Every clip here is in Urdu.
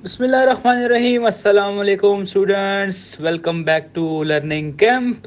بسم اللہ الرحمن الرحیم. السلام علیکم students, welcome back to learning camp.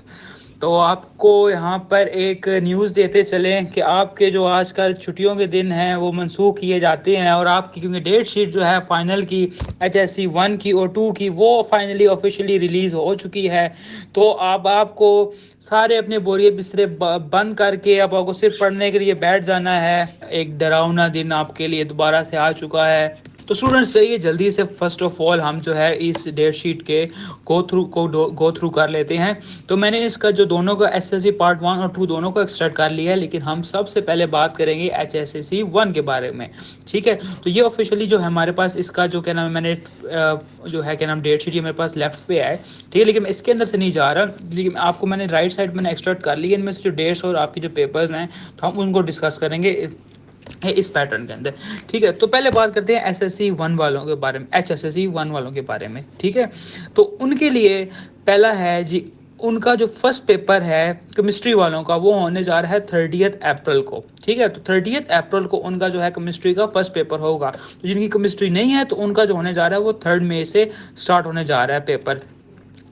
تو آپ کو یہاں پر ایک نیوز دیتے چلیں کہ آپ کے جو آج کل چھٹیوں کے دن ہیں وہ منسوخ کیے جاتے ہیں, اور آپ کی کیونکہ ڈیٹ شیٹ جو ہے فائنل کی HSC 1 کی اور 2 کی وہ فائنلی آفیشیلی ریلیز ہو چکی ہے. تو اب آپ کو سارے اپنے بوریے بسترے بند کر کے اب آپ کو صرف پڑھنے کے لیے بیٹھ جانا ہے. ایک ڈراؤنا دن آپ کے لیے دوبارہ سے آ چکا ہے. تو اسٹوڈنٹس چاہیے جلدی سے فرسٹ آف آل ہم جو ہے اس ڈیٹ شیٹ کے گو تھرو کر لیتے ہیں. تو میں نے اس کا جو دونوں کا SSC پارٹ 1 اور 2 دونوں کو ایکسٹریکٹ کر لیا ہے, لیکن ہم سب سے پہلے بات کریں گے HSC 1 کے بارے میں. ٹھیک ہے, تو یہ آفیشیلی جو ہے ہمارے پاس اس کا جو کیا نام ہے, میں نے جو ہے کیا نام ڈیٹ شیٹ یہ میرے پاس لیفٹ پہ ہے. ٹھیک ہے, لیکن میں اس کے اندر سے نہیں جا رہا, لیکن آپ کو میں نے رائٹ سائڈ میں نے ایکسٹریکٹ کر لی ہے ان میں سے جو ڈیٹس اور آپ کے جو پیپرز ہیں, تو ہم ان کو ڈسکس کریں گے اس پیٹرن کے اندر. ٹھیک ہے, تو پہلے بات کرتے ہیں SSC 1 والوں کے بارے میں, HSC 1 والوں کے بارے میں. ٹھیک ہے, تو ان کے لیے پہلا ہے جی, ان کا جو فرسٹ پیپر ہے کیمسٹری والوں کا وہ ہونے جا رہا ہے 30 اپریل کو. ٹھیک ہے, تو 30 اپریل کو ان کا جو ہے کیمسٹری کا فرسٹ پیپر ہوگا. تو جن کی کیمسٹری نہیں ہے تو ان کا جو ہونے جا رہا ہے وہ 3 مئی سے سٹارٹ ہونے جا رہا ہے پیپر.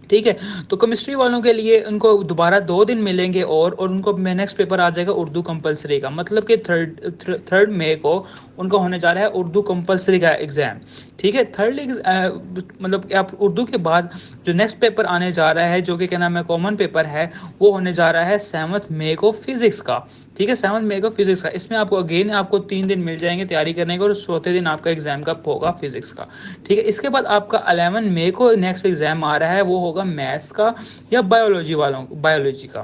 ٹھیک ہے, تو کیمسٹری والوں کے لیے ان کو دوبارہ 2 دن ملیں گے, اور ان کو نیکسٹ پیپر آ جائے گا اردو کمپلسری کا. مطلب کہ 3 مئی کو ان کا ہونے جا رہا ہے اردو کمپلسری کا ایگزام. ٹھیک ہے, مطلب کہ آپ اردو کے بعد جو نیکسٹ پیپر آنے جا رہا ہے جو کہ کیا نام ہے کامن پیپر ہے, وہ ہونے جا رہا ہے 7 مئی کو فزکس کا. ٹھیک ہے, 7 مئی کو فزکس کا. اس میں آپ کو اگین آپ کو 3 دن مل جائیں گے تیاری کرنے کے, اور چوتھے دن آپ کا ایگزام کب ہوگا فزکس کا. ٹھیک ہے, اس کے بعد آپ کا 11 مئی کو نیکسٹ ایگزام آ رہا ہے, وہ ہوگا میتھس کا یا بایولوجی کا.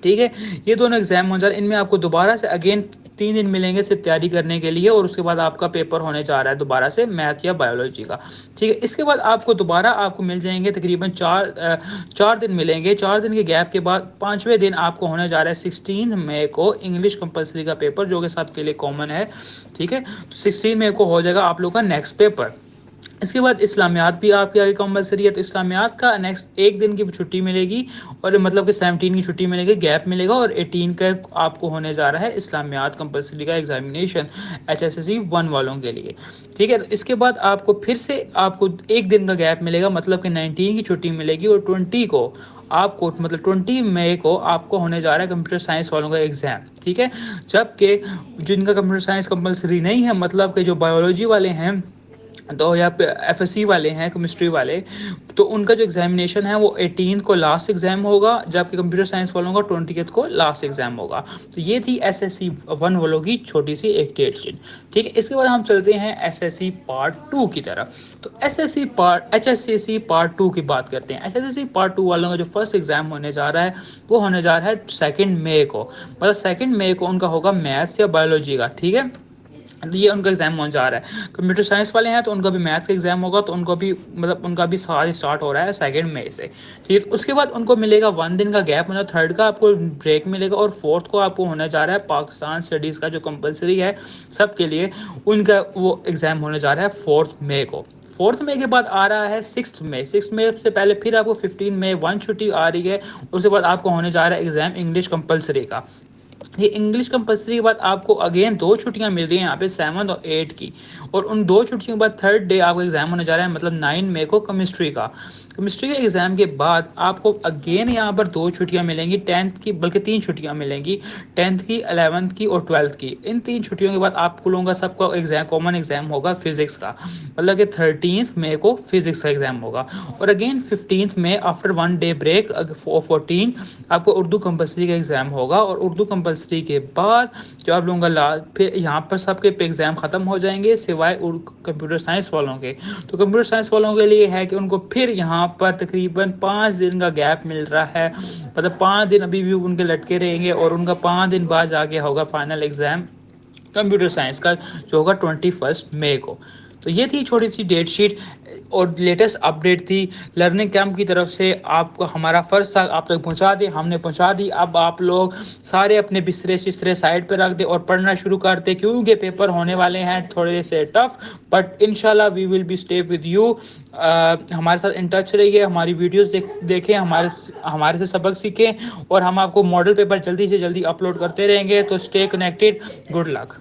ٹھیک ہے, یہ دونوں ایگزام ہو جا رہے ہیں, ان میں آپ کو دوبارہ سے اگین 3 دن ملیں گے صرف تیاری کرنے کے لیے, اور اس کے بعد آپ کا پیپر ہونے جا رہا ہے دوبارہ سے میتھ یا بایولوجی کا. ٹھیک ہے, اس کے بعد آپ کو دوبارہ آپ کو مل جائیں گے تقریباً 4 دن ملیں گے. 4 دن کے گیپ کے بعد 5ویں دن آپ کو ہونے جا رہا ہے 16 مئی کو انگلش کمپلسری کا پیپر, جو کہ سب کے لیے کامن ہے. ٹھیک ہے, تو 16 مئی کو ہو جائے گا آپ لوگ کا نیکسٹ پیپر. اس کے بعد اسلامیات بھی آپ کے آگے کمپلسری ہے, تو اسلامیات کا نیکسٹ 1 دن کی چھٹی ملے گی, اور مطلب کہ 17 کی چھٹی ملے گی, گیپ ملے گا, اور 18 کا آپ کو ہونے جا رہا ہے اسلامیات کمپلسری کا ایگزامینیشن HSC 1 والوں کے لیے. ٹھیک ہے, تو اس کے بعد آپ کو پھر سے آپ کو 1 دن کا گیپ ملے گا, مطلب کہ 19 کی چھٹی ملے گی, اور 20 کو آپ کو مطلب 20 مئی کو آپ کو ہونے جا رہا ہے کمپیوٹر سائنس والوں کا ایگزام. ٹھیک ہے, جبکہ جن کا کمپیوٹر سائنس کمپلسری نہیں ہے, مطلب کہ جو بایولوجی والے ہیں تو یا FSC والے ہیں کیمسٹری والے, تو ان کا جو ایگزامینیشن ہے وہ 18 کو لاسٹ ایگزام ہوگا, جبکہ کمپیوٹر سائنس والوں کا 20 کو لاسٹ ایگزام ہوگا. تو یہ تھی SSC 1 والوں کی چھوٹی سی ایک ڈیٹ شیٹ. ٹھیک ہے, اس کے بعد ہم چلتے ہیں SSC پارٹ 2 کی طرف. تو HSC پارٹ 2 کی بات کرتے ہیں. HSC پارٹ 2 والوں کا جو فرسٹ ایگزام ہونے جا رہا ہے وہ ہونے جا رہا ہے 2 مئی کو. مطلب 2 مئی کو ان کا ہوگا میتھس یا بایولوجی کا. ٹھیک ہے, یہ ان کا ایگزام ہونے جا رہا ہے. کمپیوٹر سائنس والے ہیں تو ان کا بھی میتھس کا ایگزام ہوگا, تو ان کو بھی مطلب ان کا بھی اسٹارٹ ہو رہا ہے 2 مئی سے. ٹھیک, اس کے بعد ان کو ملے گا 1 دن کا گیپ, مطلب 3rd کا آپ کو بریک ملے گا, اور 4th کو آپ کو ہونے جا رہا ہے پاکستان اسٹڈیز کا جو کمپلسری ہے سب کے لیے, ان کا وہ ایگزام ہونے جا رہا ہے 4 مئی کو. 4 مئی کے بعد آ رہا ہے 6 مئی. 6 مئی سے پہلے پھر آپ کو 15 مئی 1 چھٹی آ رہی ہے. اس کے بعد آپ کو ہونے جا رہا ہے ایگزام انگلش کمپلسری کا. یہ انگلش کمپلسری کے بعد آپ کو اگین 2 چھٹیاں مل رہی ہیں یہاں پہ 7 اور 8 کی, اور ان 2 چھٹیوں کے بعد 3rd ڈے آپ کا ایگزام ہونے جا رہا ہے, مطلب 9 مئی کو کیمسٹری کا. کیمسٹری کے ایگزام کے بعد آپ کو اگین یہاں پر 2 چھٹیاں ملیں گی 10th کی, بلکہ 3 چھٹیاں ملیں گی 10th کی, 11th کی اور 12th کی. ان 3 چھٹیوں کے بعد آپ کو لوگوں کا سب کا ایگزام کامن ایگزام ہوگا فزکس کا, مطلب کہ 13 مئی کو فزکس کا ایگزام ہوگا. اور اگین 15 مئی آفٹر 1 ڈے بریک 14 آپ کو اردو کمپلسری کا ایگزام ہوگا. اور اردو کمپلسری کے بعد جو آپ لوگوں کا پھر یہاں پر سب کے ایگزام ختم ہو جائیں گے سوائے کمپیوٹر سائنس والوں کے. تو کمپیوٹر سائنس والوں کے لیے ہے کہ ان کو پھر یہاں پر تقریباً 5 دن کا گیپ مل رہا ہے, مطلب 5 دن ابھی بھی ان کے لٹکے رہیں گے, اور ان کا 5 دن بعد جا کے ہوگا فائنل ایگزام کمپیوٹر سائنس کا, جو ہوگا 21 مئی کو. تو یہ تھی چھوٹی سی ڈیٹ شیٹ, اور لیٹسٹ اپڈیٹ تھی لرننگ کیمپ کی طرف سے. آپ کو ہمارا فرض تھا آپ تک پہنچا دیں, ہم نے پہنچا دی. اب آپ لوگ سارے اپنے بسترے سائڈ پہ رکھ دیں اور پڑھنا شروع کر دیں, کیونکہ پیپر ہونے والے ہیں تھوڑے سے ٹف, بٹ انشاءاللہ we will be stay with you. ہمارے ساتھ ان ٹچ رہیے, ہماری ویڈیوز دیکھیں, ہمارے سے سبق سیکھیں, اور ہم آپ کو ماڈل پیپر جلدی سے جلدی اپلوڈ کرتے رہیں گے. تو اسٹے کنیکٹڈ, گڈ لک.